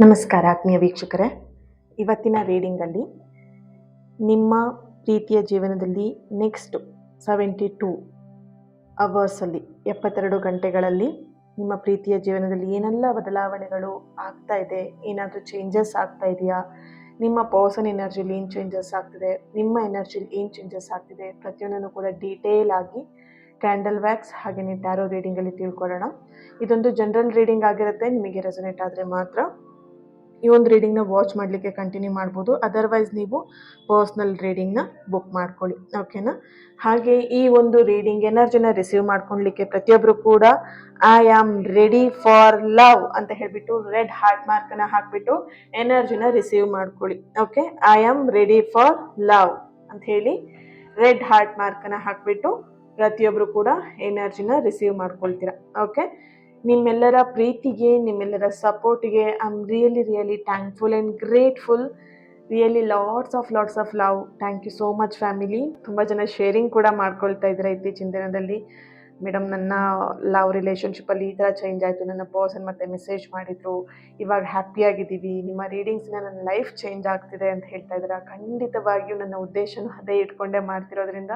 ನಮಸ್ಕಾರ ಆತ್ಮೀಯ ವೀಕ್ಷಕರೇ. ಇವತ್ತಿನ ರೀಡಿಂಗಲ್ಲಿ ನಿಮ್ಮ ಪ್ರೀತಿಯ ಜೀವನದಲ್ಲಿ ನೆಕ್ಸ್ಟ್ 72 ಅವರ್ಸಲ್ಲಿ 72 ಗಂಟೆಗಳಲ್ಲಿ ನಿಮ್ಮ ಪ್ರೀತಿಯ ಜೀವನದಲ್ಲಿ ಏನೆಲ್ಲ ಬದಲಾವಣೆಗಳು ಆಗ್ತಾ ಇದೆ, ಏನಾದರೂ ಚೇಂಜಸ್ ಆಗ್ತಾ ಇದೆಯಾ, ನಿಮ್ಮ ಪರ್ಸನ್ ಎನರ್ಜಿಲಿ ಏನು ಚೇಂಜಸ್ ಆಗ್ತಿದೆ, ನಿಮ್ಮ ಎನರ್ಜಿಲಿ ಏನು ಚೇಂಜಸ್ ಆಗ್ತಿದೆ, ಪ್ರತಿಯೊಂದನ್ನು ಕೂಡ ಡೀಟೇಲ್ ಆಗಿ ಕ್ಯಾಂಡಲ್ ವ್ಯಾಕ್ಸ್ ಹಾಗೆಯೇ ಟ್ಯಾರೋ ರೀಡಿಂಗಲ್ಲಿ ತಿಳ್ಕೊಳ್ಳೋಣ. ಇದೊಂದು ಜನರಲ್ ರೀಡಿಂಗ್ ಆಗಿರುತ್ತೆ. ನಿಮಗೆ ರೆಸೊನೇಟ್ ಆದರೆ ಮಾತ್ರ ಈ ಒಂದು ರೀಡಿಂಗ್ನ ವಾಚ್ ಮಾಡಲಿಕ್ಕೆ ಕಂಟಿನ್ಯೂ ಮಾಡ್ಬೋದು. ಅದರ್ವೈಸ್ ನೀವು ಪರ್ಸ್ನಲ್ ರೀಡಿಂಗ್ನ ಬುಕ್ ಮಾಡ್ಕೊಳ್ಳಿ, ಓಕೆನಾ. ಹಾಗೆ ಈ ಒಂದು ರೀಡಿಂಗ್ ಎನರ್ಜಿನ ರಿಸೀವ್ ಮಾಡ್ಕೊಳ್ಲಿಕ್ಕೆ ಪ್ರತಿಯೊಬ್ಬರು ಕೂಡ I am ready for love ಅಂತ ಹೇಳ್ಬಿಟ್ಟು ರೆಡ್ ಹಾರ್ಟ್ ಮಾರ್ಕನ್ನು ಹಾಕ್ಬಿಟ್ಟು ಎನರ್ಜಿನ ರಿಸೀವ್ ಮಾಡ್ಕೊಳ್ಳಿ. Okay, I am ready for love ಅಂತ ಹೇಳಿ ರೆಡ್ ಹಾರ್ಟ್ ಮಾರ್ಕನ್ನು ಹಾಕ್ಬಿಟ್ಟು ಪ್ರತಿಯೊಬ್ಬರು ಕೂಡ ಎನರ್ಜಿನ ರಿಸೀವ್ ಮಾಡ್ಕೊಳ್ತೀರಾ. ಓಕೆ, ನಿಮ್ಮೆಲ್ಲರ ಪ್ರೀತಿಗೆ, ನಿಮ್ಮೆಲ್ಲರ ಸಪೋರ್ಟಿಗೆ I am really thankful and grateful. Really lots of love. Thank you so much family. ತುಂಬ ಜನ ಶೇರಿಂಗ್ ಕೂಡ ಮಾಡ್ಕೊಳ್ತಾ ಇದ್ದಾರೆ ಇತ್ತೀಚಿನ ದಿನದಲ್ಲಿ. ಮೇಡಮ್, ನನ್ನ ಲವ್ ರಿಲೇಷನ್ಶಿಪ್ಪಲ್ಲಿ ಈ ಥರ ಚೇಂಜ್ ಆಯಿತು, ನನ್ನ ಪರ್ಸನ್ ಮತ್ತೆ ಮೆಸೇಜ್ ಮಾಡಿದರು, ಇವಾಗ ಹ್ಯಾಪಿಯಾಗಿದ್ದೀವಿ, ನಿಮ್ಮ ರೀಡಿಂಗ್ಸ್ನ ನನ್ನ ಲೈಫ್ ಚೇಂಜ್ ಆಗ್ತಿದೆ ಅಂತ ಹೇಳ್ತಾ ಇದ್ದಾರೆ. ಖಂಡಿತವಾಗಿಯೂ ನನ್ನ ಉದ್ದೇಶನೂ ಅದೇ ಇಟ್ಕೊಂಡೇ ಮಾಡ್ತಿರೋದ್ರಿಂದ,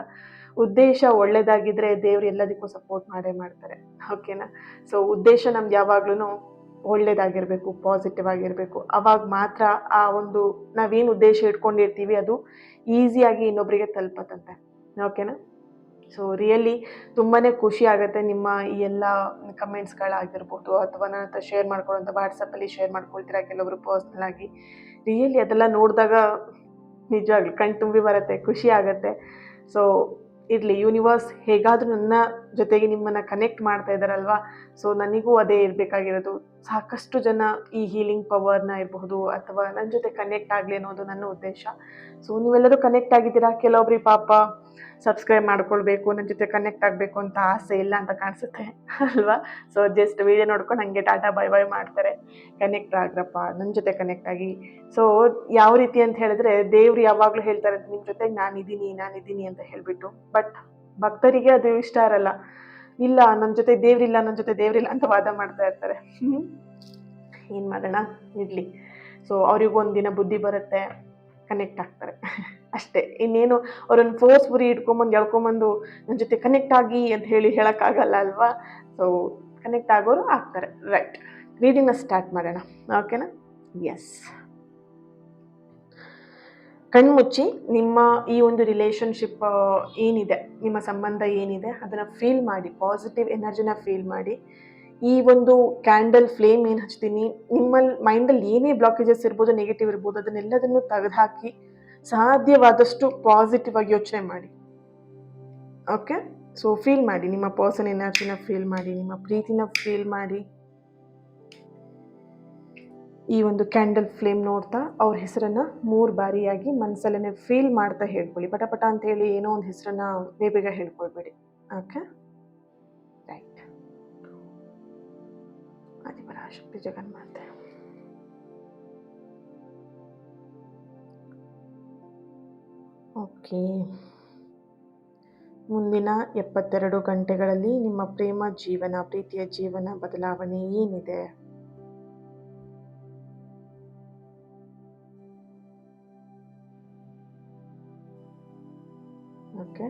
ಉದ್ದೇಶ ಒಳ್ಳೆಯದಾಗಿದ್ದರೆ ದೇವರು ಎಲ್ಲದಕ್ಕೂ ಸಪೋರ್ಟ್ ಮಾಡೇ ಮಾಡ್ತಾರೆ, ಓಕೆನಾ. ಸೊ ಉದ್ದೇಶ ನಮ್ದು ಯಾವಾಗ್ಲೂ ಒಳ್ಳೇದಾಗಿರಬೇಕು, ಪಾಸಿಟಿವ್ ಆಗಿರಬೇಕು. ಅವಾಗ ಮಾತ್ರ ಆ ಒಂದು ನಾವೇನು ಉದ್ದೇಶ ಇಟ್ಕೊಂಡಿರ್ತೀವಿ ಅದು ಈಸಿಯಾಗಿ ಇನ್ನೊಬ್ಬರಿಗೆ ತಲುಪತ್ತಂತೆ, ಓಕೆನಾ. ಸೊ ರಿಯಲಿ ತುಂಬಾ ಖುಷಿ ಆಗುತ್ತೆ ನಿಮ್ಮ ಈ ಎಲ್ಲ ಕಮೆಂಟ್ಸ್ಗಳಾಗಿರ್ಬೋದು, ಅಥವಾ ನನ್ನ ಹತ್ರ ಶೇರ್ ಮಾಡ್ಕೊಳ್ಳೋಂಥ ವಾಟ್ಸಪ್ಪಲ್ಲಿ ಶೇರ್ ಮಾಡ್ಕೊಳ್ತೀರಾ ಕೆಲವೊಬ್ರು ಪರ್ಸ್ನಲ್ ಆಗಿ. ರಿಯಲಿ ಅದೆಲ್ಲ ನೋಡಿದಾಗ ನಿಜವಾಗ್ಲೂ ಕಣ್ ತುಂಬಿ ಬರುತ್ತೆ, ಖುಷಿ ಆಗುತ್ತೆ. ಸೊ ಇರಲಿ, ಯೂನಿವರ್ಸ್ ಹೇಗಾದರೂ ನನ್ನ ಜೊತೆಗೆ ನಿಮ್ಮನ್ನು ಕನೆಕ್ಟ್ ಮಾಡ್ತಾ ಇದ್ದಾರಲ್ವಾ. ಸೊ ನನಗೂ ಅದೇ ಇರಬೇಕಾಗಿರೋದು. ಸಾಕಷ್ಟು ಜನ ಈ ಹೀಲಿಂಗ್ ಪವರ್ನ ಇರಬಹುದು ಅಥವಾ ನನ್ನ ಜೊತೆ ಕನೆಕ್ಟ್ ಆಗಲಿ ಅನ್ನೋದು ನನ್ನ ಉದ್ದೇಶ. ಸೊ ನೀವೆಲ್ಲರೂ ಕನೆಕ್ಟ್ ಆಗಿದ್ದೀರಾ. ಕೆಲವೊಬ್ರಿಗೆ ಪಾಪ ಸಬ್ಸ್ಕ್ರೈಬ್ ಮಾಡ್ಕೊಳ್ಬೇಕು, ನನ್ನ ಜೊತೆ ಕನೆಕ್ಟ್ ಆಗಬೇಕು ಅಂತ ಆಸೆ ಇಲ್ಲ ಅಂತ ಕಾಣಿಸುತ್ತೆ ಅಲ್ವಾ. ಸೊ ಜಸ್ಟ್ ವಿಡಿಯೋ ನೋಡ್ಕೊಂಡು ಹಂಗೆ ಟಾಟಾ ಬೈ ಬೈ ಮಾಡ್ತಾರೆ. ಕನೆಕ್ಟ್ ಆಗ್ರಪ್ಪ, ನನ್ನ ಜೊತೆ ಕನೆಕ್ಟ್ ಆಗಿ. ಸೊ ಯಾವ ರೀತಿ ಅಂತ ಹೇಳಿದ್ರೆ, ದೇವ್ರು ಯಾವಾಗಲೂ ಹೇಳ್ತಾರೆ ನಿಮ್ಮ ಜೊತೆಗೆ ನಾನಿದ್ದೀನಿ ಅಂತ ಹೇಳಿಬಿಟ್ಟು. ಬಟ್ ಭಕ್ತರಿಗೆ ಅದು ಇಷ್ಟ ಇರಲ್ಲ. ಇಲ್ಲ, ನನ್ನ ಜೊತೆ ದೇವ್ರಿಲ್ಲ ಅಂತ ವಾದ ಮಾಡ್ತಾ ಇರ್ತಾರೆ. ಏನು ಮಾಡೋಣ, ಇರಲಿ. ಸೊ ಅವ್ರಿಗೂ ಒಂದಿನ ಬುದ್ಧಿ ಬರುತ್ತೆ, ಕನೆಕ್ಟ್ ಆಗ್ತಾರೆ ಅಷ್ಟೇ. ಇನ್ನೇನು ಅವ್ರನ್ನ ಫೋರ್ಸ್ಫುರಿ ಎಳ್ಕೊಂಬಂದು ನನ್ನ ಜೊತೆ ಕನೆಕ್ಟ್ ಆಗಿ ಅಂತ ಹೇಳೋಕ್ಕಾಗಲ್ಲ ಅಲ್ವಾ. ಸೊ ಕನೆಕ್ಟ್ ಆಗೋರು ಆಗ್ತಾರೆ. ರೈಟ್, ರೀಡಿಂಗ್ನ ಸ್ಟಾರ್ಟ್ ಮಾಡೋಣ, ಓಕೆನಾ. ಎಸ್, ಕಣ್ಮುಚ್ಚಿ ನಿಮ್ಮ ಈ ಒಂದು ರಿಲೇಷನ್ಶಿಪ್ ಏನಿದೆ, ನಿಮ್ಮ ಸಂಬಂಧ ಏನಿದೆ ಅದನ್ನು ಫೀಲ್ ಮಾಡಿ, ಪಾಸಿಟಿವ್ ಎನರ್ಜಿನ ಫೀಲ್ ಮಾಡಿ. ಈ ಒಂದು ಕ್ಯಾಂಡಲ್ ಫ್ಲೇಮ್ ಏನು ಹಚ್ತೀನಿ, ನಿಮ್ಮಲ್ಲಿ ಮೈಂಡಲ್ಲಿ ಏನೇ ಬ್ಲಾಕೇಜಸ್ ಇರ್ಬೋದು, ನೆಗೆಟಿವ್ ಇರ್ಬೋದು, ಅದನ್ನೆಲ್ಲದನ್ನು ತೆಗೆದುಹಾಕಿ ಸಾಧ್ಯವಾದಷ್ಟು ಪಾಸಿಟಿವ್ ಆಗಿ ಯೋಚನೆ ಮಾಡಿ. ಓಕೆ, ಸೊ ಫೀಲ್ ಮಾಡಿ, ನಿಮ್ಮ ಪರ್ಸನ್ ಎನರ್ಜಿನ ಫೀಲ್ ಮಾಡಿ, ನಿಮ್ಮ ಪ್ರೀತಿನ ಫೀಲ್ ಮಾಡಿ. ಈ ಒಂದು ಕ್ಯಾಂಡಲ್ ಫ್ಲೇಮ್ ನೋಡ್ತಾ ಅವ್ರ ಹೆಸರನ್ನು 3 ಬಾರಿಯಾಗಿ ಮನಸ್ಸಲ್ಲೇ ಫೀಲ್ ಮಾಡ್ತಾ ಹೇಳ್ಕೊಳ್ಳಿ. ಪಟ ಅಂತೇಳಿ ಏನೋ ಒಂದು ಹೆಸರನ್ನ ಬೇಗ ಹೇಳ್ಕೊಳ್ಬೇಡಿ, ಓಕೆ. ರೈಟ್, ಆದಿಪರಾಶಕ್ತಿ ಜಗನ್ಮಾತೆ. ಓಕೆ, ಮುಂದಿನ 72 ಗಂಟೆಗಳಲ್ಲಿ ನಿಮ್ಮ ಪ್ರೀತಿಯ ಜೀವನ ಬದಲಾವಣೆ ಏನಿದೆ? ಓಕೆ,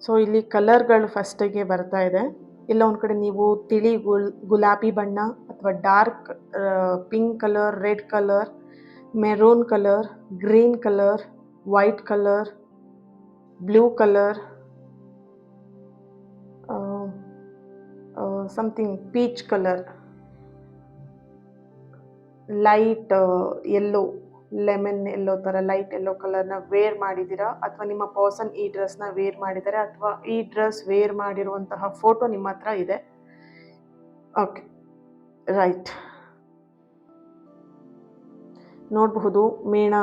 ಸೊ ಇಲ್ಲಿ ಕಲರ್ಗಳು ಫಸ್ಟಿಗೆ ಬರ್ತಾ ಇದೆ. ಇಲ್ಲ ಒಂದು ಕಡೆ ನೀವು ತಿಳಿ ಗುಲಾಬಿ ಬಣ್ಣ ಅಥವಾ dark pink colour, red colour, maroon colour, green colour, white colour, blue colour, something peach colour, light yellow, lemon ಎಲ್ಲೋ ಥರ ಲೈಟ್ ಎಲ್ಲೋ ಕಲರ್ನ ವೇರ್ ಮಾಡಿದ್ದೀರಾ, ಅಥವಾ ನಿಮ್ಮ ಪರ್ಸನ್ ಈ ಡ್ರೆಸ್ನ ವೇರ್ ಮಾಡಿದ್ದಾರೆ, ಅಥವಾ ಈ ಡ್ರೆಸ್ ವೇರ್ ಮಾಡಿರುವಂತಹ ಫೋಟೋ ನಿಮ್ಮ ಹತ್ರ ಇದೆ. Okay, right. ನೋಡಬಹುದು ಮೇಣ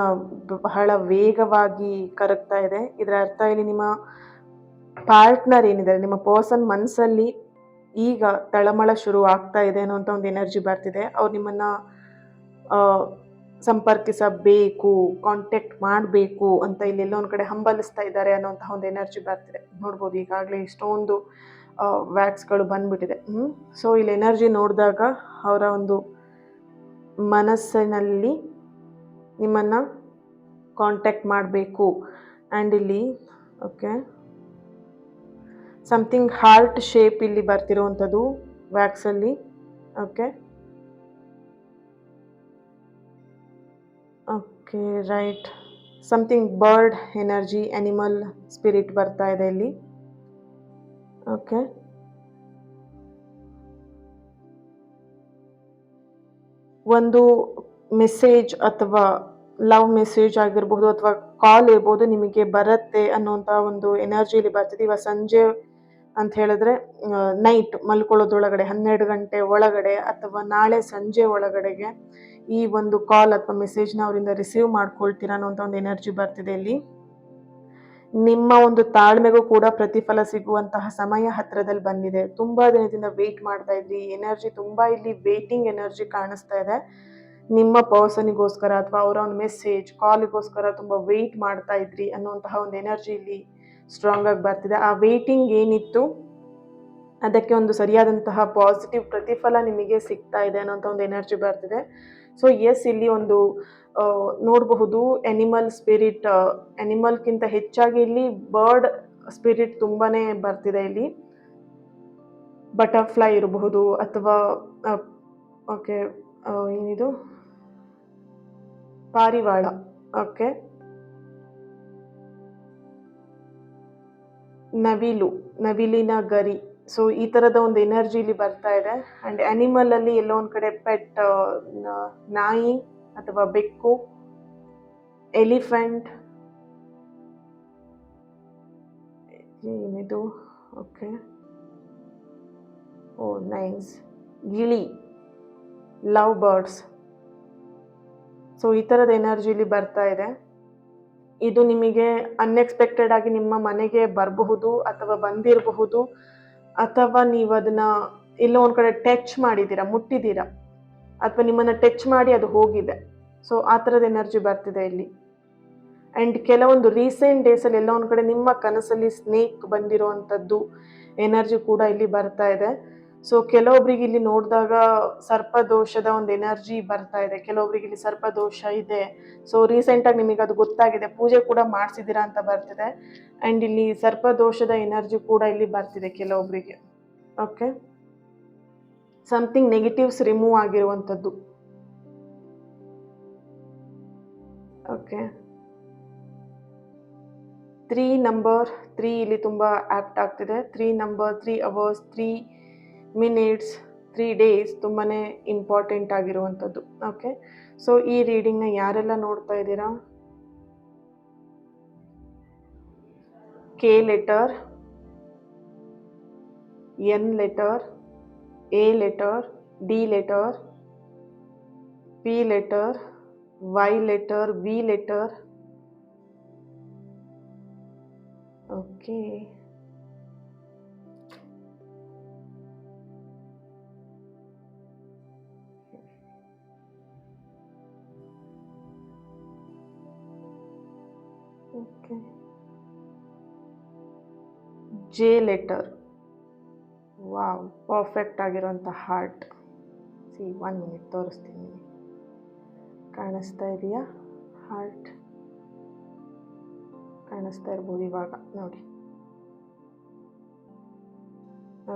ಬಹಳ ವೇಗವಾಗಿ ಕರಗ್ತಾ ಇದೆ. ಇದರ ಅರ್ಥ ಇಲ್ಲಿ ನಿಮ್ಮ ಪಾರ್ಟ್ನರ್ ಏನಿದ್ದಾರೆ, ನಿಮ್ಮ ಪರ್ಸನ್ ಮನಸ್ಸಲ್ಲಿ ಈಗ ತಳಮಳ ಶುರು ಆಗ್ತಾ ಇದೆ ಅನ್ನೋಂಥ ಒಂದು ಎನರ್ಜಿ ಬರ್ತಿದೆ. ಅವ್ರು ನಿಮ್ಮನ್ನು ಸಂಪರ್ಕಿಸಬೇಕು, ಕಾಂಟ್ಯಾಕ್ಟ್ ಮಾಡಬೇಕು ಅಂತ ಇಲ್ಲೆಲ್ಲೋ ಒಂದು ಕಡೆ ಹಂಬಲಿಸ್ತಾ ಇದ್ದಾರೆ ಅನ್ನೋಂತಹ ಒಂದು ಎನರ್ಜಿ ಬರ್ತಿದೆ. ನೋಡ್ಬೋದು ಈಗಾಗಲೇ ಇಷ್ಟೊಂದು ವ್ಯಾಕ್ಸ್ಗಳು ಬಂದ್ಬಿಟ್ಟಿದೆ. ಸೊ ಇಲ್ಲಿ ಎನರ್ಜಿ ನೋಡಿದಾಗ ಅವರ ಒಂದು ಮನಸ್ಸಿನಲ್ಲಿ ನಿಮ್ಮನ್ನು ಕಾಂಟ್ಯಾಕ್ಟ್ ಮಾಡಬೇಕು. ಆ್ಯಂಡ್ ಇಲ್ಲಿ ಓಕೆ ಸಮಥಿಂಗ್ ಹಾರ್ಟ್ ಶೇಪ್ ಇಲ್ಲಿ ಬರ್ತಿರೋವಂಥದ್ದು ವ್ಯಾಕ್ಸಲ್ಲಿ. Okay okay right. Something bird energy, animal spirit ಬರ್ತಾ ಇದೆ ಇಲ್ಲಿ. ಓಕೆ ಒಂದು ಮೆಸೇಜ್ ಅಥವಾ ಲವ್ ಮೆಸೇಜ್ ಆಗಿರ್ಬೋದು ಅಥವಾ ಕಾಲ್ ಇರ್ಬೋದು ನಿಮಗೆ ಬರುತ್ತೆ ಅನ್ನೋಂಥ ಒಂದು ಎನರ್ಜಿಲಿ ಬರ್ತಿದೆ. ಇವಾಗ ಸಂಜೆ ಅಂತ ಹೇಳಿದ್ರೆ ನೈಟ್ ಮಲ್ಕೊಳ್ಳೋದ್ರೊಳಗಡೆ 12 ಗಂಟೆ ಒಳಗಡೆ ಅಥವಾ ನಾಳೆ ಸಂಜೆ ಒಳಗಡೆಗೆ ಈ ಒಂದು ಕಾಲ್ ಅಥವಾ ಮೆಸೇಜ್ನ ಅವರಿಂದ ರಿಸೀವ್ ಮಾಡ್ಕೊಳ್ತೀರಾ ಅನ್ನೋಂಥ ಒಂದು ಎನರ್ಜಿ ಬರ್ತಿದೆ ಇಲ್ಲಿ. ನಿಮ್ಮ ಒಂದು ತಾಳ್ಮೆಗೂ ಕೂಡ ಪ್ರತಿಫಲ ಸಿಗುವಂತಹ ಸಮಯ ಹತ್ರದಲ್ಲಿ ಬಂದಿದೆ. ತುಂಬಾ ದಿನದಿಂದ ವೇಟ್ ಮಾಡ್ತಾ ಇದ್ರಿ. ಎನರ್ಜಿ ತುಂಬಾ ಇಲ್ಲಿ ವೇಟಿಂಗ್ ಎನರ್ಜಿ ಕಾಣಿಸ್ತಾ ಇದೆ. ನಿಮ್ಮ ಪರ್ಸನಿಗೋಸ್ಕರ ಅಥವಾ ಅವರ ಒಂದು ಮೆಸೇಜ್ ಕಾಲಿಗೋಸ್ಕರ ತುಂಬ ವೆಯ್ಟ್ ಮಾಡ್ತಾ ಇದ್ರಿ ಅನ್ನುವಂತಹ ಒಂದು ಎನರ್ಜಿ ಇಲ್ಲಿ ಸ್ಟ್ರಾಂಗ್ ಆಗಿ ಬರ್ತಿದೆ. ಆ ವೇಟಿಂಗ್ ಏನಿತ್ತು ಅದಕ್ಕೆ ಒಂದು ಸರಿಯಾದಂತಹ ಪಾಸಿಟಿವ್ ಪ್ರತಿಫಲ ನಿಮಗೆ ಸಿಗ್ತಾ ಇದೆ ಅನ್ನೋಂಥ ಒಂದು ಎನರ್ಜಿ ಬರ್ತಿದೆ. ಸೊ ಎಸ್, ಇಲ್ಲಿ ಒಂದು ನೋಡಬಹುದು ಎನಿಮಲ್ ಸ್ಪಿರಿಟ್, ಎನಿಮಲ್ಗಿಂತ ಹೆಚ್ಚಾಗಿ ಇಲ್ಲಿ ಬರ್ಡ್ ಸ್ಪಿರಿಟ್ ತುಂಬಾನೇ ಬರ್ತಿದೆ ಇಲ್ಲಿ. ಬಟರ್ಫ್ಲೈ ಇರಬಹುದು ಅಥವಾ ಓಕೆ ಏನಿದು ಪಾರಿವಾಳ, ಓಕೆ ನವಿಲಿನ ಗರಿ. ಸೊ ಈ ಥರದ ಒಂದು ಎನರ್ಜಿ ಇಲ್ಲಿ ಬರ್ತಾ ಇದೆ. ಆ್ಯಂಡ್ ಅನಿಮಲ್ ಅಲ್ಲಿ ಎಲ್ಲೋ ಒಂದು ಕಡೆ ಪೆಟ್, ನಾಯಿ ಅಥವಾ ಬೆಕ್ಕು, ಎಲಿಫೆಂಟ್, ಏನಿದು ಓಕೆ ಓ ನೈಸ್, ಗಿಳಿ, ಲವ್ ಬರ್ಡ್ಸ್. ಸೊ ಈ ಥರದ ಎನರ್ಜಿಲಿ ಬರ್ತಾ ಇದೆ. ಇದು ನಿಮಗೆ ಅನ್ಎಕ್ಸ್ಪೆಕ್ಟೆಡ್ ಆಗಿ ನಿಮ್ಮ ಮನೆಗೆ ಬರಬಹುದು ಅಥವಾ ಬಂದಿರಬಹುದು, ಅಥವಾ ನೀವು ಅದನ್ನ ಎಲ್ಲೋ ಒಂದು ಕಡೆ ಟಚ್ ಮಾಡಿದ್ದೀರಾ, ಮುಟ್ಟಿದ್ದೀರಾ, ಅಥವಾ ನಿಮ್ಮನ್ನು ಟಚ್ ಮಾಡಿ ಅದು ಹೋಗಿದೆ. ಸೊ ಆ ಥರದ ಎನರ್ಜಿ ಬರ್ತಿದೆ ಇಲ್ಲಿ. ಆ್ಯಂಡ್ ಕೆಲವೊಂದು ರೀಸೆಂಟ್ ಡೇಸಲ್ಲಿ ಎಲ್ಲ ಒಂದು ಕಡೆ ನಿಮ್ಮ ಕನಸಲ್ಲಿ ಸ್ನೇಕ್ ಬಂದಿರೋವಂಥದ್ದು ಎನರ್ಜಿ ಕೂಡ ಇಲ್ಲಿ ಬರ್ತಾ ಇದೆ. ಸೊ ಕೆಲವೊಬ್ರಿಗೆ ಇಲ್ಲಿ ನೋಡಿದಾಗ ಸರ್ಪದೋಷದ ಒಂದು ಎನರ್ಜಿ ಬರ್ತಾ ಇದೆ. ಕೆಲವೊಬ್ರಿಗೆ ಇಲ್ಲಿ ಸರ್ಪದೋಷ ಇದೆ. ಸೊ ರೀಸೆಂಟಾಗಿ ನಿಮಗೆ ಅದು ಗೊತ್ತಾಗಿದೆ, ಪೂಜೆ ಕೂಡ ಮಾಡಿಸಿದ್ದೀರಾ ಅಂತ ಬರ್ತಿದೆ. ಆ್ಯಂಡ್ ಇಲ್ಲಿ ಸರ್ಪದೋಷದ ಎನರ್ಜಿ ಕೂಡ ಇಲ್ಲಿ ಬರ್ತಿದೆ ಕೆಲವೊಬ್ರಿಗೆ. ಓಕೆ, ಸಮಥಿಂಗ್ ನೆಗೆಟಿವ್ಸ್ ರಿಮೂವ್ ಆಗಿರುವಂಥದ್ದು. ಓಕೆ, 3 ನಂಬರ್ 3 ಇಲ್ಲಿ ತುಂಬ ಆ್ಯಕ್ಟ್ ಆಗ್ತಿದೆ. 3 ನಂಬರ್, 3 ಅವರ್ಸ್, 3 ಮಿನಿಟ್ಸ್, 3 ಡೇಸ್ ತುಂಬಾ ಇಂಪಾರ್ಟೆಂಟ್ ಆಗಿರುವಂಥದ್ದು. ಓಕೆ, ಸೊ ಈ ರೀಡಿಂಗ್ನ ಯಾರೆಲ್ಲ ನೋಡ್ತಾ ಇದ್ದೀರಾ, K letter, N letter, A letter, D letter, P letter, Y letter, V letter. Okay, okay, J letter. Wow, perfect ಆಗಿರೋಂಥ ಹಾರ್ಟ್. 1 ಮಿನಿಟ್ ತೋರಿಸ್ತೀನಿ. ಕಾಣಿಸ್ತಾ ಇದೆಯಾ ಹಾರ್ಟ್? ಕಾಣಿಸ್ತಾ ಇರ್ಬೋದು ಇವಾಗ ನೋಡಿ.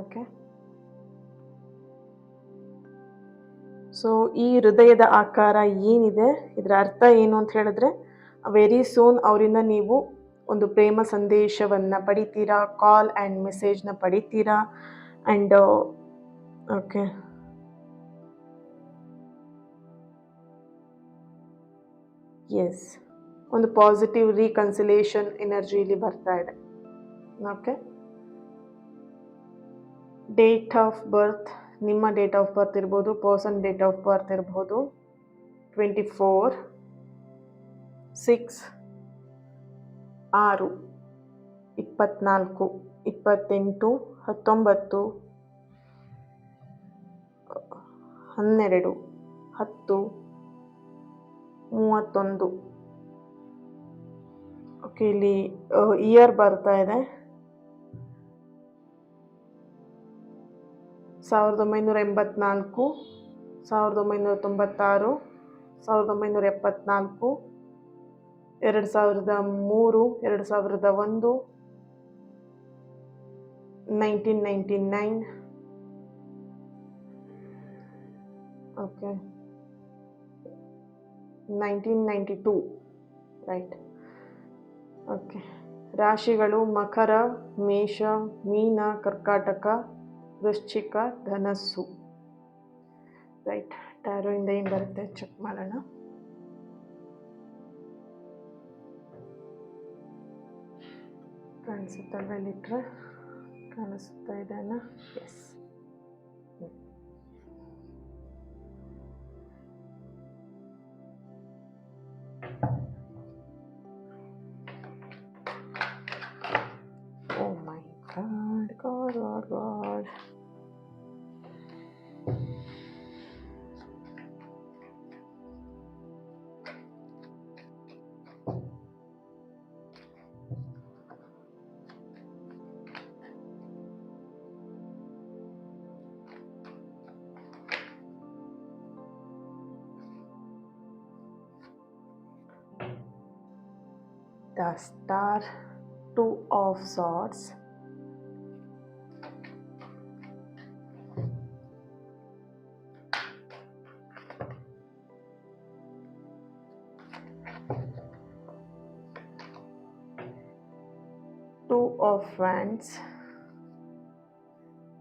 ಓಕೆ, ಸೊ ಈ ಹೃದಯದ ಆಕಾರ ಏನಿದೆ ಇದರ ಅರ್ಥ ಏನು ಅಂತ ಹೇಳಿದ್ರೆ, ವೆರಿ ಸೂನ್ ಅವರಿಂದ ನೀವು ಒಂದು ಪ್ರೇಮ ಸಂದೇಶವನ್ನು ಪಡಿತೀರಾ, ಕಾಲ್ ಆ್ಯಂಡ್ ಮೆಸೇಜ್ನ ಪಡಿತೀರಾ. ಆ್ಯಂಡ್ ಓಕೆ, ಎಸ್, ಒಂದು ಪಾಸಿಟಿವ್ ರೀಕನ್ಸಿಲೇಷನ್ ಎನರ್ಜಿ ಇಲ್ಲಿ ಬರ್ತಾ ಇದೆ. ಓಕೆ, ಡೇಟ್ ಆಫ್ ಬರ್ತ್, ನಿಮ್ಮ ಡೇಟ್ ಆಫ್ ಬರ್ತ್ ಇರ್ಬೋದು, ಪರ್ಸನ್ ಡೇಟ್ ಆಫ್ ಬರ್ತ್ ಇರ್ಬೋದು. 24, 6, 6, 24, 28, 19, 12, 10, 31. ಓಕೆ, ಇಲ್ಲಿ ಇಯರ್ ಬರ್ತಾ ಇದೆ 1984, 1996, 1974, 2003, 2001, 1999, ಓಕೆ 1992, ರೈಟ್. ಓಕೆ, ರಾಶಿಗಳು ಮಕರ, ಮೇಷ, ಮೀನ, ಕರ್ಕಾಟಕ, ವೃಶ್ಚಿಕ, ಧನಸ್ಸು. ರೈಟ್, ಟ್ಯಾರೋಯಿಂದ ಏನು ಬರುತ್ತೆ ಚೆಕ್ ಮಾಡೋಣ. ಕಾಣಿಸುತ್ತಲ್ವ ಲಿಟ್ರೆ? ಕಾಣಿಸ್ತಾ ಇದೆನಾ? S. Oh my God, God, God, God. The Star, 2 of Swords, Two of Wands,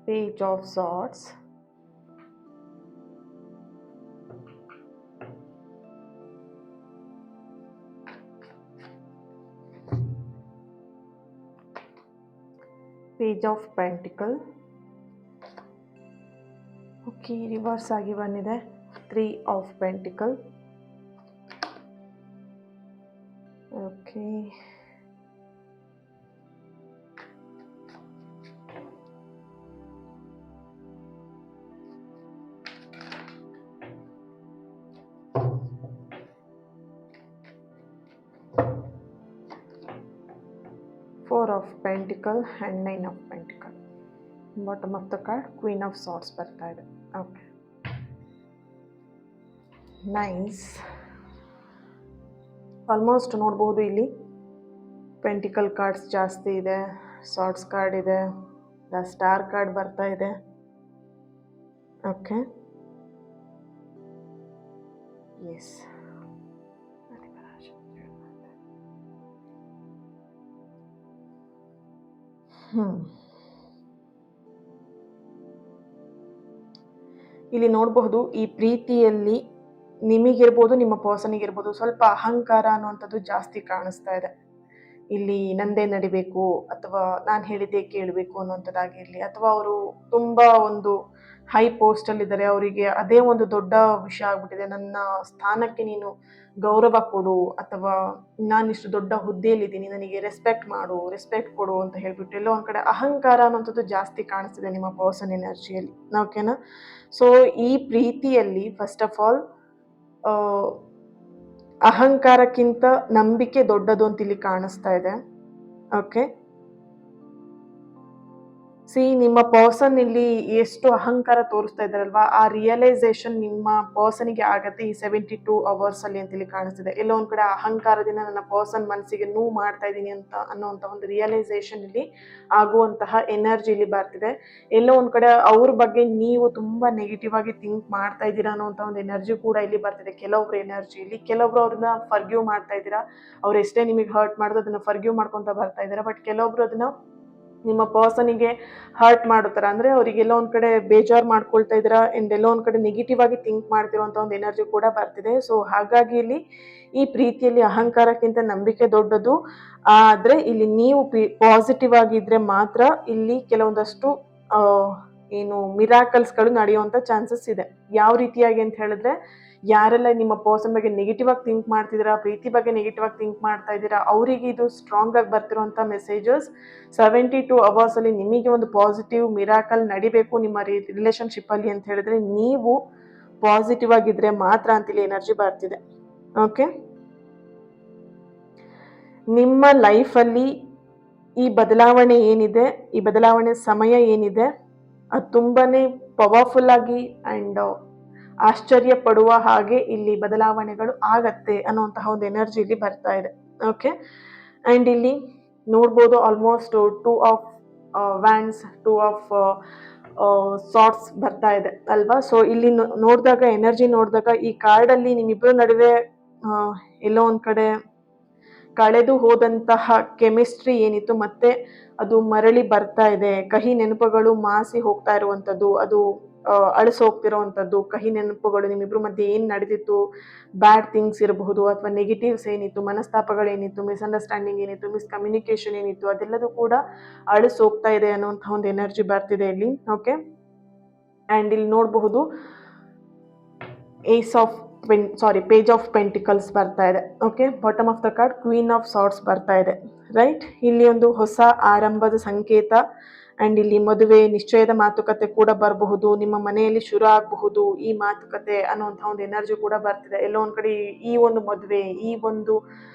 Page of Swords, Page of Pentacle. Okay, reverse ಆಗಿ ಬಂದಿದೆ 3 of Pentacle. Okay, Four of Pentacle and 9 of Pentacle. Bottom of the card queen of swords ಬರ್ತಾ ಇದೆ. Okay, nice. Almost ನೋಡ್ಬೋದು ಇಲ್ಲಿ pentacle cards ಜಾಸ್ತಿ ಇದೆ, swords card ಇದೆ, the star card ಬರ್ತಾ ಇದೆ. Okay, yes. ಇಲ್ಲಿ ನೋಡಬಹುದು ಈ ಪ್ರೀತಿಯಲ್ಲಿ ನಿಮಗಿರ್ಬೋದು, ನಿಮ್ಮ ಪರ್ಸನಿಗಿರ್ಬೋದು, ಸ್ವಲ್ಪ ಅಹಂಕಾರ ಅನ್ನುವಂಥದ್ದು ಜಾಸ್ತಿ ಕಾಣಿಸ್ತಾ ಇದೆ. ಇಲ್ಲಿ ನಂದೇ ನಡಿಬೇಕು ಅಥವಾ ನಾನು ಹೇಳಿದ್ದೇ ಕೇಳಬೇಕು ಅನ್ನುವಂಥದ್ದಾಗಿರಲಿ, ಅಥವಾ ಅವರು ತುಂಬ ಒಂದು ಹೈ ಪೋಸ್ಟಲ್ಲಿದ್ದಾರೆ, ಅವರಿಗೆ ಅದೇ ಒಂದು ದೊಡ್ಡ ವಿಷಯ ಆಗ್ಬಿಟ್ಟಿದೆ, ನನ್ನ ಸ್ಥಾನಕ್ಕೆ ನೀನು ಗೌರವ ಕೊಡು, ಅಥವಾ ನಾನಿಷ್ಟು ದೊಡ್ಡ ಹುದ್ದೆಯಲ್ಲಿದ್ದೀನಿ, ನನಗೆ ರೆಸ್ಪೆಕ್ಟ್ ಕೊಡು ಅಂತ ಹೇಳ್ಬಿಟ್ಟು ಎಲ್ಲೋ ಒಂದು ಕಡೆ ಅಹಂಕಾರ ಅನ್ನೋಂಥದ್ದು ಜಾಸ್ತಿ ಕಾಣಿಸ್ತಿದೆ ನಿಮ್ಮ ಪರ್ಸನ್ ಎನರ್ಜಿಯಲ್ಲಿ. ಓಕೆನಾ? ಸೊ ಈ ಪ್ರೀತಿಯಲ್ಲಿ ಫಸ್ಟ್ ಆಫ್ ಆಲ್ ಅಹಂಕಾರಕ್ಕಿಂತ ನಂಬಿಕೆ ದೊಡ್ಡದು ಅಂತ ಇಲ್ಲಿ ಕಾಣಿಸ್ತಾ ಇದೆ. ಓಕೆ, ನಿಮ್ಮ ಪರ್ಸನ್ ಇಲ್ಲಿ ಎಷ್ಟು ಅಹಂಕಾರ ತೋರಿಸ್ತಾ ಇದ್ದಾರಲ್ವಾ, ಆ ರಿಯಲೈಸೇಷನ್ ನಿಮ್ಮ ಪರ್ಸನಿಗೆ ಆಗತ್ತೆ ಈ 72 hours ಅಲ್ಲಿ ಅಂತ ಇಲ್ಲಿ ಕಾಣಿಸ್ತಿದೆ. ಎಲ್ಲೋ ಒಂದ್ ಕಡೆ ಅಹಂಕಾರದಿಂದ ನನ್ನ ಪರ್ಸನ್ ಮನಸ್ಸಿಗೆ ನೋವು ಮಾಡ್ತಾ ಇದ್ದೀನಿ ಅಂತ ಅನ್ನೋಂಥ ಒಂದು ರಿಯಲೈಸೇಷನ್ ಇಲ್ಲಿ ಆಗುವಂತಹ ಎನರ್ಜಿ ಇಲ್ಲಿ ಬರ್ತಿದೆ. ಎಲ್ಲೋ ಒಂದ್ ಕಡೆ ಅವ್ರ ಬಗ್ಗೆ ನೀವು ತುಂಬಾ ನೆಗೆಟಿವ್ ಆಗಿ ಥಿಂಕ್ ಮಾಡ್ತಾ ಇದ್ದೀರಾ ಅನ್ನೋಂಥ ಒಂದು ಎನರ್ಜಿ ಕೂಡ ಇಲ್ಲಿ ಬರ್ತಿದೆ. ಕೆಲವೊಬ್ರು ಎನರ್ಜಿಯಲ್ಲಿ ಕೆಲವೊಬ್ರು ಅವ್ರನ್ನ ಫರ್ಗ್ಯೂ ಮಾಡ್ತಾ ಇದ್ದೀರಾ, ಅವ್ರು ಎಷ್ಟೇ ನಿಮಗೆ ಹರ್ಟ್ ಮಾಡೋದು ಅದನ್ನ ಫರ್ಗ್ಯೂ ಮಾಡ್ಕೊಂತ ಬರ್ತಾ ಇದ್ದೀರಾ. ಬಟ್ ಕೆಲವೊಬ್ರು ಅದನ್ನ ನಿಮ್ಮ ಪರ್ಸನಿಗೆ ಹರ್ಟ್ ಮಾಡುತ್ತಾರೆ, ಅಂದ್ರೆ ಅವರಿಗೆಲ್ಲ ಒಂದ್ ಕಡೆ ಬೇಜಾರು ಮಾಡ್ಕೊಳ್ತಾ ಇದ್ದೀರಾ, ಅಂಡ್ ಎಲ್ಲೋ ಒಂದ್ ಕಡೆ ನೆಗೆಟಿವ್ ಆಗಿ ಥಿಂಕ್ ಮಾಡ್ತಿರುವಂತ ಒಂದು ಎನರ್ಜಿ ಕೂಡ ಬರ್ತಿದೆ. ಸೊ ಹಾಗಾಗಿ ಇಲ್ಲಿ ಈ ಪ್ರೀತಿಯಲ್ಲಿ ಅಹಂಕಾರಕ್ಕಿಂತ ನಂಬಿಕೆ ದೊಡ್ಡದು. ಆದ್ರೆ ಇಲ್ಲಿ ನೀವು ಪಾಸಿಟಿವ್ ಆಗಿದ್ರೆ ಮಾತ್ರ ಇಲ್ಲಿ ಕೆಲವೊಂದಷ್ಟು ಏನು ಮಿರಾಕಲ್ಸ್ಗಳು ನಡೆಯುವಂತ ಚಾನ್ಸಸ್ ಇದೆ. ಯಾವ ರೀತಿಯಾಗಿ ಅಂತ ಹೇಳಿದ್ರೆ, ಯಾರೆಲ್ಲ ನಿಮ್ಮ ಪರ್ಸನ್ ಬಗ್ಗೆ ನೆಗೆಟಿವ್ ಆಗಿ ಥಿಂಕ್ ಮಾಡ್ತಿದ್ದೀರಾ, ಪ್ರೀತಿ ಬಗ್ಗೆ ನೆಗೆಟಿವ್ ಆಗಿ ಥಿಂಕ್ ಮಾಡ್ತಾ ಇದ್ದೀರಾ, ಅವರಿಗೆ ಇದು ಸ್ಟ್ರಾಂಗ್ ಆಗಿ ಬರ್ತಿರುವಂತ ಮೆಸೇಜಸ್ 72 hours ಅಲ್ಲಿ ನಿಮಗೆ ಒಂದು ಪಾಸಿಟಿವ್ ಮಿರಾಕಲ್ ನಡಿಬೇಕು ನಿಮ್ಮ ರಿಲೇಶನ್ಶಿಪ್ ಅಲ್ಲಿ ಅಂತ ಹೇಳಿದ್ರೆ ನೀವು ಪಾಸಿಟಿವ್ ಆಗಿದ್ರೆ ಮಾತ್ರ ಅಂತೇಳಿ ಎನರ್ಜಿ ಬರ್ತಿದೆ. ಓಕೆ, ನಿಮ್ಮ ಲೈಫಲ್ಲಿ ಈ ಬದಲಾವಣೆ ಏನಿದೆ, ಈ ಬದಲಾವಣೆ ಸಮಯ ಏನಿದೆ, ಅದು ತುಂಬಾನೇ ಪವರ್ಫುಲ್ ಆಗಿ ಆ್ಯಂಡ್ ಆಶ್ಚರ್ಯ ಪಡುವ ಹಾಗೆ ಇಲ್ಲಿ ಬದಲಾವಣೆಗಳು ಆಗತ್ತೆ ಅನ್ನುವಂತಹ ಒಂದು ಎನರ್ಜಿ ಇಲ್ಲಿ ಬರ್ತಾ ಇದೆ. ಓಕೆ, ಆ್ಯಂಡ್ ಇಲ್ಲಿ ನೋಡ್ಬೋದು almost two of wands, two of ಸಾಟ್ಸ್ ಬರ್ತಾ ಇದೆ ಅಲ್ವಾ. ಸೊ ಇಲ್ಲಿ ನೋಡಿದಾಗ ಎನರ್ಜಿ ನೋಡಿದಾಗ ಈ ಕಾರ್ಡಲ್ಲಿ ನಿಮ್ಮಿಬ್ಬರ ನಡುವೆ ಎಲ್ಲೋ ಒಂದು ಕಡೆ ಕಳೆದು ಹೋದಂತಹ ಕೆಮಿಸ್ಟ್ರಿ ಏನಿತ್ತು ಮತ್ತೆ ಅದು ಮರಳಿ ಬರ್ತಾ ಇದೆ. ಕಹಿ ನೆನಪುಗಳು ಮಾಸಿ ಹೋಗ್ತಾ ಇರುವಂಥದ್ದು, ಅದು ಅಳಿಸಿ ಹೋಗ್ತಿರೋವಂಥದ್ದು ಕಹಿ ನೆನಪುಗಳು, ನಿಮ್ಮಿಬ್ರ ಮಧ್ಯೆ ಏನು ನಡೆದಿತ್ತು, ಬ್ಯಾಡ್ ಥಿಂಗ್ಸ್ ಇರಬಹುದು ಅಥವಾ ನೆಗೆಟಿವ್ಸ್ ಏನಿತ್ತು, ಮನಸ್ತಾಪಗಳೇನಿತ್ತು, ಮಿಸ್ಅಂಡರ್ಸ್ಟ್ಯಾಂಡಿಂಗ್ ಏನಿತ್ತು, ಮಿಸ್ಕಮ್ಯುನಿಕೇಶನ್ ಏನಿತ್ತು, ಅದೆಲ್ಲದೂ ಕೂಡ ಅಳಿಸಿ ಹೋಗ್ತಾ ಇದೆ ಅನ್ನುವಂಥ ಒಂದು ಎನರ್ಜಿ ಬರ್ತಿದೆ ಇಲ್ಲಿ. ಓಕೆ, ಆ್ಯಂಡ್ ಇಲ್ಲಿ ನೋಡಬಹುದು ಪೇಜ್ ಆಫ್ ಪೆಂಟಿಕಲ್ಸ್ ಬರ್ತಾ ಇದೆ. Okay, bottom of the card queen of swords ಬರ್ತಾ ಇದೆ. ರೈಟ್, ಇಲ್ಲಿ ಒಂದು ಹೊಸ ಆರಂಭದ ಸಂಕೇತ ಆ್ಯಂಡ್ ಇಲ್ಲಿ ಮದುವೆ ನಿಶ್ಚಯದ ಮಾತುಕತೆ ಕೂಡ ಬರಬಹುದು, ನಿಮ್ಮ ಮನೆಯಲ್ಲಿ ಶುರು ಆಗಬಹುದು ಈ ಮಾತುಕತೆ ಅನ್ನುವಂಥ ಒಂದು ಎನರ್ಜಿ ಕೂಡ ಬರ್ತಿದೆ. ಎಲ್ಲೋ ಒಂದು ಕಡೆ ಈ ಒಂದು ಮದುವೆ, ಈ ಒಂದು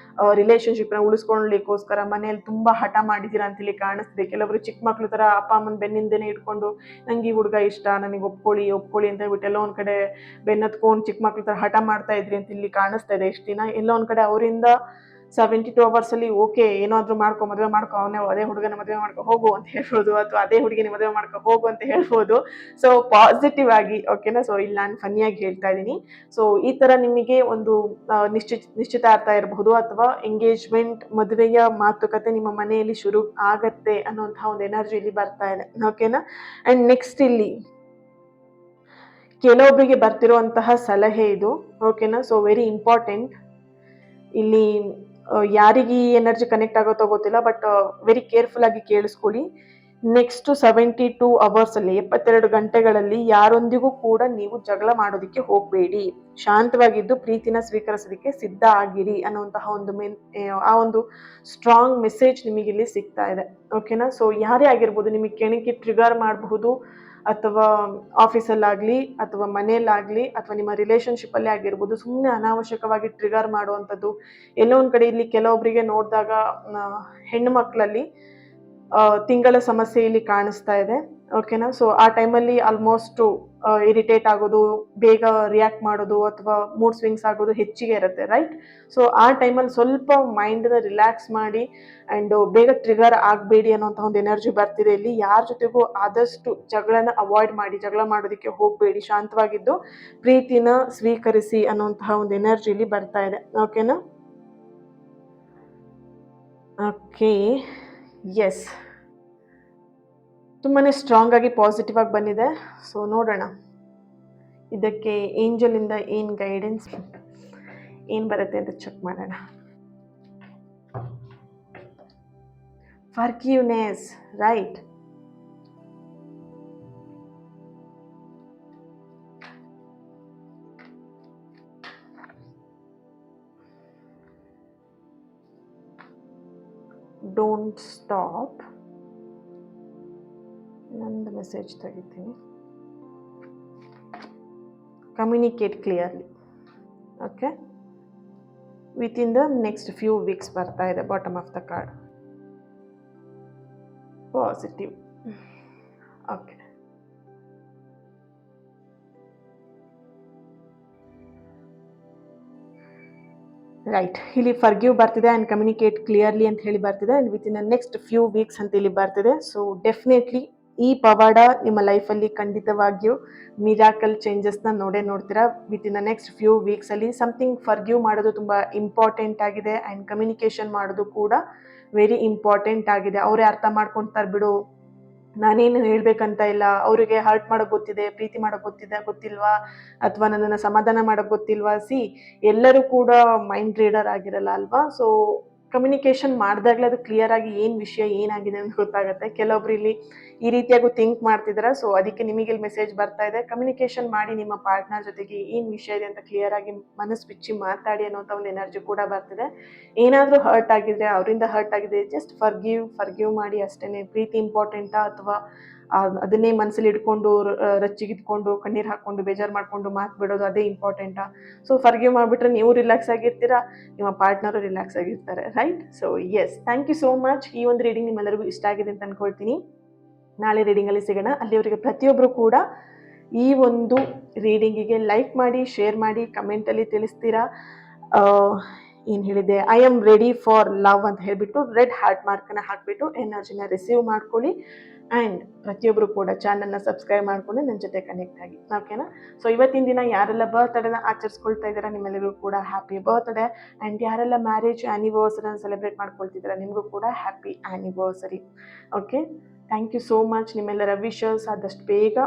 ರಿಲೇಶನ್ಶಿಪ್ನ ಉಳಿಸ್ಕೊಳ್ಳಿಕ್ಕೋಸ್ಕರ ಮನೆಯಲ್ಲಿ ತುಂಬ ಹಠ ಮಾಡಿದ್ದೀರಾ ಅಂತ ಇಲ್ಲಿ ಕಾಣಿಸ್ತಿದೆ. ಕೆಲವರು ಚಿಕ್ಕ ಮಕ್ಳು ಥರ ಅಪ್ಪ ಅಮ್ಮನ ಬೆನ್ನಿಂದನೇ ಇಟ್ಕೊಂಡು ನಂಗೆ ಈ ಹುಡುಗ ಇಷ್ಟ, ನನಗೆ ಒಪ್ಕೊಳ್ಳಿ ಅಂತ ಹೇಳ್ಬಿಟ್ಟು ಎಲ್ಲೋ ಒಂದು ಕಡೆ ಬೆನ್ನತ್ಕೊಂಡು ಚಿಕ್ಕ ಮಕ್ಳು ಥರ ಹಠ ಮಾಡ್ತಾ ಇದ್ರಿ ಅಂತ ಇಲ್ಲಿ ಕಾಣಿಸ್ತಾ ಇದೆ ಇಷ್ಟು ದಿನ. ಎಲ್ಲೋ ಒಂದು ಕಡೆ ಅವರಿಂದ 72 ಅವರ್ಸಲ್ಲಿ ಓಕೆ ಏನಾದರೂ ಮದುವೆ ಮಾಡ್ಕೊ, ಅವನೇ ಅದೇ ಹುಡುಗನ ಮದುವೆ ಮಾಡ್ಕೊ ಹೋಗು ಅಂತ ಹೇಳ್ಬೋದು, ಅಥವಾ ಅದೇ ಹುಡುಗಿನ ಮದುವೆ ಮಾಡ್ಕೊ ಹೋಗು ಅಂತ ಹೇಳ್ಬೋದು. ಸೊ ಪಾಸಿಟಿವ್ ಆಗಿ, ಓಕೆನಾ. ಸೊ ಇಲ್ಲಿ ನಾನು ಫನ್ನಿಯಾಗಿ ಹೇಳ್ತಾ ಇದ್ದೀನಿ. ಸೊ ಈ ಥರ ನಿಮಗೆ ಒಂದು ನಿಶ್ಚಿತಾರ್ಥ ಇರಬಹುದು ಅಥವಾ ಎಂಗೇಜ್ಮೆಂಟ್, ಮದುವೆಯ ಮಾತುಕತೆ ನಿಮ್ಮ ಮನೆಯಲ್ಲಿ ಶುರು ಆಗತ್ತೆ ಅನ್ನುವಂತಹ ಒಂದು ಎನರ್ಜಿ ಇಲ್ಲಿ ಬರ್ತಾ ಇದೆ. ಓಕೆನಾ. ಆ್ಯಂಡ್ ನೆಕ್ಸ್ಟ್ ಇಲ್ಲಿ ಕೆಲವೊಬ್ಬರಿಗೆ ಬರ್ತಿರುವಂತಹ ಸಲಹೆ ಇದು. ಓಕೆನಾ. So very important. ಇಲ್ಲಿ ಯಾರಿಗೆ ಈ ಎನರ್ಜಿ ಕನೆಕ್ಟ್ ಆಗುತ್ತೋ ಗೊತ್ತಿಲ್ಲ, ಬಟ್ ವೆರಿ ಕೇರ್ಫುಲ್ ಆಗಿ ಕೇಳಿಸ್ಕೊಳ್ಳಿ. ನೆಕ್ಸ್ಟ್ 72 ಅವರ್ಸಲ್ಲಿ 72 ಗಂಟೆಗಳಲ್ಲಿ ಯಾರೊಂದಿಗೂ ಕೂಡ ನೀವು ಜಗಳ ಮಾಡೋದಕ್ಕೆ ಹೋಗಬೇಡಿ. ಶಾಂತವಾಗಿದ್ದು ಪ್ರೀತಿನ ಸ್ವೀಕರಿಸೋದಕ್ಕೆ ಸಿದ್ಧ ಆಗಿರಿ ಅನ್ನುವಂತಹ ಒಂದು ಸ್ಟ್ರಾಂಗ್ ಮೆಸೇಜ್ ನಿಮಗೆ ಇಲ್ಲಿ ಸಿಗ್ತಾ ಇದೆ. ಓಕೆನಾ. ಸೊ ಯಾರೇ ಆಗಿರ್ಬೋದು, ನಿಮಗೆ ಕೆಣಕಿ ಟ್ರಿಗರ್ ಮಾಡಬಹುದು, ಅಥವಾ ಆಫೀಸಲ್ಲಾಗಲಿ ಅಥವಾ ಮನೆಯಲ್ಲಾಗಲಿ ಅಥವಾ ನಿಮ್ಮ ರಿಲೇಷನ್ಶಿಪ್ಪಲ್ಲೇ ಆಗಿರ್ಬೋದು, ಸುಮ್ಮನೆ ಅನಾವಶ್ಯಕವಾಗಿ ಟ್ರಿಗರ್ ಮಾಡುವಂಥದ್ದು. ಎಲ್ಲೋ ಒಂದು ಕಡೆ ಇಲ್ಲಿ ಕೆಲವೊಬ್ಬರಿಗೆ ನೋಡಿದಾಗ ಹೆಣ್ಣು ಮಕ್ಕಳಲ್ಲಿ ತಿಂಗಳ ಸಮಸ್ಯೆ ಇಲ್ಲಿ ಕಾಣಿಸ್ತಾ ಇದೆ. ಓಕೆನಾ. ಸೊ ಆ ಟೈಮಲ್ಲಿ ಆಲ್ಮೋಸ್ಟು ಇರಿಟೇಟ್ ಆಗೋದು, ಬೇಗ ರಿಯಾಕ್ಟ್ ಮಾಡೋದು ಅಥವಾ ಮೂಡ್ ಸ್ವಿಂಗ್ಸ್ ಆಗೋದು ಹೆಚ್ಚಿಗೆ ಇರುತ್ತೆ. ರೈಟ್. ಸೊ ಆ ಟೈಮಲ್ಲಿ ಸ್ವಲ್ಪ ಮೈಂಡನ್ನ ರಿಲ್ಯಾಕ್ಸ್ ಮಾಡಿ ಆ್ಯಂಡ್ ಬೇಗ ಟ್ರಿಗರ್ ಆಗಬೇಡಿ ಅನ್ನೋಂಥ ಒಂದು ಎನರ್ಜಿ ಬರ್ತಿದೆ ಇಲ್ಲಿ. ಯಾರ ಜೊತೆಗೂ ಆದಷ್ಟು ಜಗಳನ ಅವಾಯ್ಡ್ ಮಾಡಿ, ಜಗಳ ಮಾಡೋದಕ್ಕೆ ಹೋಗಬೇಡಿ, ಶಾಂತವಾಗಿದ್ದು ಪ್ರೀತಿನ ಸ್ವೀಕರಿಸಿ ಅನ್ನೋಂತಹ ಒಂದು ಎನರ್ಜಿ ಇಲ್ಲಿ ಬರ್ತಾ ಇದೆ. ಓಕೆನಾ. ಓಕೆ, ಎಸ್, ತುಂಬಾ ಸ್ಟ್ರಾಂಗ್ ಆಗಿ ಪಾಸಿಟಿವ್ ಆಗಿ ಬಂದಿದೆ. ಸೊ ನೋಡೋಣ ಇದಕ್ಕೆ ಏಂಜಲಿಂದ ಏನು ಗೈಡೆನ್ಸ್ ಏನು ಬರುತ್ತೆ ಅಂತ ಚೆಕ್ ಮಾಡೋಣ. Forgiveness, right. Don't stop. ನಂದು ಮೆಸೇಜ್ ತೆಗಿತೀನಿ. Communicate clearly. Okay, within the next few weeks ಬರ್ತಾ ಇದೆ. Bottom of the card positive. Okay, right. ಇಲ್ಲಿ ಫರ್ಗಿವ್ ಬರ್ತಿದೆ ಆ್ಯಂಡ್ ಕಮ್ಯುನಿಕೇಟ್ ಕ್ಲಿಯರ್ಲಿ ಅಂತ ಹೇಳಿ ಬರ್ತಿದೆ and with in the next few weeks ಅಂತ ಇಲ್ಲಿ ಬರ್ತಿದೆ. ಸೊ ಡೆಫಿನೆಟ್ಲಿ ಈ ಪವಾಡ ನಿಮ್ಮ ಲೈಫಲ್ಲಿ ಖಂಡಿತವಾಗಿಯೂ ಮಿರಾಕಲ್ ಚೇಂಜಸ್ನ ನೋಡ್ತೀರಾ. Within the next few ವೀಕ್ಸಲ್ಲಿ ಸಮಥಿಂಗ್ ಫರ್ಗಿವ್ ಮಾಡೋದು ತುಂಬ ಇಂಪಾರ್ಟೆಂಟ್ ಆಗಿದೆ ಆ್ಯಂಡ್ ಕಮ್ಯುನಿಕೇಷನ್ ಮಾಡೋದು ಕೂಡ ವೆರಿ ಇಂಪಾರ್ಟೆಂಟ್ ಆಗಿದೆ. ಅವರೇ ಅರ್ಥ ಮಾಡ್ಕೊಳ್ತಾರೆ ಬಿಡು, ನಾನೇನು ಹೇಳ್ಬೇಕಂತ ಇಲ್ಲ, ಅವರಿಗೆ ಹರ್ಟ್ ಮಾಡೋಕೆ ಗೊತ್ತಿದೆ, ಪ್ರೀತಿ ಮಾಡೋಕೆ ಗೊತ್ತಿಲ್ವಾ, ಅಥವಾ ನನ್ನನ್ನು ಸಮಾಧಾನ ಮಾಡೋಕೆ ಗೊತ್ತಿಲ್ವಾ. ಎಲ್ಲರೂ ಕೂಡ ಮೈಂಡ್ ರೀಡರ್ ಆಗಿರಲ್ಲ ಅಲ್ವಾ. ಸೊ ಕಮ್ಯುನಿಕೇಷನ್ ಮಾಡಿದಾಗಲೇ ಅದು ಕ್ಲಿಯರ್ ಆಗಿ ಏನು ವಿಷಯ ಏನಾಗಿದೆ ಅಂತ ಗೊತ್ತಾಗುತ್ತೆ. ಕೆಲವೊಬ್ರು ಇಲ್ಲಿ ಈ ರೀತಿಯಾಗೂ ಥಿಂಕ್ ಮಾಡ್ತಿದ್ದೀರಾ. ಸೊ ಅದಕ್ಕೆ ನಿಮಗೆ ಇಲ್ಲಿ ಮೆಸೇಜ್ ಬರ್ತಾ ಇದೆ. ಕಮ್ಯುನಿಕೇಷನ್ ಮಾಡಿ ನಿಮ್ಮ ಪಾರ್ಟ್ನರ್ ಜೊತೆಗೆ ಏನು ವಿಷಯ ಇದೆ ಅಂತ ಕ್ಲಿಯರ್ ಆಗಿ ಮನಸ್ಸು ಬಿಚ್ಚಿ ಮಾತಾಡಿ ಅನ್ನೋಂಥ ಒಂದು ಎನರ್ಜಿ ಕೂಡ ಬರ್ತಿದೆ. ಏನಾದರೂ ಹರ್ಟ್ ಆಗಿದ್ರೆ, ಅವರಿಂದ ಹರ್ಟ್ ಆಗಿದೆ, ಜಸ್ಟ್ ಫರ್ಗಿವ್ ಮಾಡಿ ಅಷ್ಟೇ. ಪ್ರೀತಿ ಇಂಪಾರ್ಟೆಂಟಾ ಅಥವಾ ಅದನ್ನೇ ಮನಸ್ಸಲ್ಲಿ ಇಟ್ಕೊಂಡು ರಚ್ಚಿಗಿಟ್ಕೊಂಡು ಕಣ್ಣೀರು ಹಾಕ್ಕೊಂಡು ಬೇಜಾರು ಮಾಡಿಕೊಂಡು ಮಾತು ಬಿಡೋದು ಅದೇ ಇಂಪಾರ್ಟೆಂಟಾ? ಸೊ ಫರ್ಗಿವ್ ಮಾಡಿಬಿಟ್ರೆ ನೀವು ರಿಲ್ಯಾಕ್ಸ್ ಆಗಿರ್ತೀರಾ, ನಿಮ್ಮ ಪಾರ್ಟ್ನರು ರಿಲ್ಯಾಕ್ಸ್ ಆಗಿರ್ತಾರೆ, right? So yes, thank you so much. ಈ ಒಂದು ರೀಡಿಂಗ್ ನಿಮ್ಮೆಲ್ಲರಿಗೂ ಇಷ್ಟ ಆಗಿದೆ ಅಂತ ಅಂದ್ಕೊಳ್ತೀನಿ. ನಾಳೆ ರೀಡಿಂಗಲ್ಲಿ ಸಿಗೋಣ. ಅಲ್ಲಿವರೆಗೆ ಪ್ರತಿಯೊಬ್ಬರು ಕೂಡ ಈ ಒಂದು ರೀಡಿಂಗಿಗೆ ಲೈಕ್ ಮಾಡಿ, ಶೇರ್ ಮಾಡಿ, ಕಮೆಂಟಲ್ಲಿ ತಿಳಿಸ್ತೀರಾ. ಏನು ಹೇಳಿದೆ, I am ready for love ಅಂತ ಹೇಳಿಬಿಟ್ಟು ರೆಡ್ ಹಾರ್ಟ್ ಮಾರ್ಕನ್ನು ಹಾಕಿಬಿಟ್ಟು ಎನರ್ಜಿನ ರಿಸೀವ್ ಮಾಡ್ಕೊಳ್ಳಿ. ಆ್ಯಂಡ್ ಪ್ರತಿಯೊಬ್ಬರು ಕೂಡ ಚಾನಲ್ನ ಸಬ್ಸ್ಕ್ರೈಬ್ ಮಾಡಿಕೊಂಡು ನನ್ನ ಜೊತೆ ಕನೆಕ್ಟ್ ಆಗಿ, ಓಕೆನಾ? ಸೊ ಇವತ್ತಿನ ದಿನ ಯಾರೆಲ್ಲ ಬರ್ತ್ಡೇನ ಆಚರಿಸ್ಕೊಳ್ತಾ ಇದ್ದೀರಾ ನಿಮ್ಮೆಲ್ಲರಿಗೂ ಕೂಡ ಹ್ಯಾಪಿ ಬರ್ತ್ಡೇ. ಆ್ಯಂಡ್ ಯಾರೆಲ್ಲ ಮ್ಯಾರೇಜ್ ಆ್ಯನಿವರ್ಸರಿನ ಸೆಲೆಬ್ರೇಟ್ ಮಾಡ್ಕೊಳ್ತಿದ್ದೀರಾ ನಿಮಗೂ ಕೂಡ happy anniversary. Okay, thank you so much. ನಿಮ್ಮೆಲ್ಲರ ವಿಶಸ್ ಆದಷ್ಟು ಬೇಗ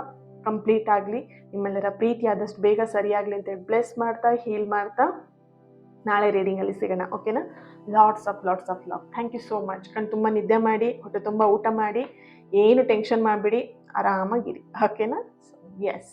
ಕಂಪ್ಲೀಟ್ ಆಗಲಿ, ನಿಮ್ಮೆಲ್ಲರ ಪ್ರೀತಿ ಆದಷ್ಟು ಬೇಗ ಸರಿಯಾಗಲಿ ಅಂತ ಬ್ಲೆಸ್ ಮಾಡ್ತಾ, ಹೀಲ್ ಮಾಡ್ತಾ ನಾಳೆ ರೀಡಿಂಗಲ್ಲಿ ಸಿಗೋಣ, ಓಕೆನಾ? Lots of love. Thank you so much. ಕಣ್ಣು ತುಂಬ ನಿದ್ದೆ ಮಾಡಿ, ಹೊಟ್ಟೆ ತುಂಬ ಊಟ ಮಾಡಿ, ಏನು ಟೆನ್ಷನ್ ಮಾಡಬೇಡಿ, ಆರಾಮಾಗಿರಿ, ಓಕೆನಾ? ಎಸ್.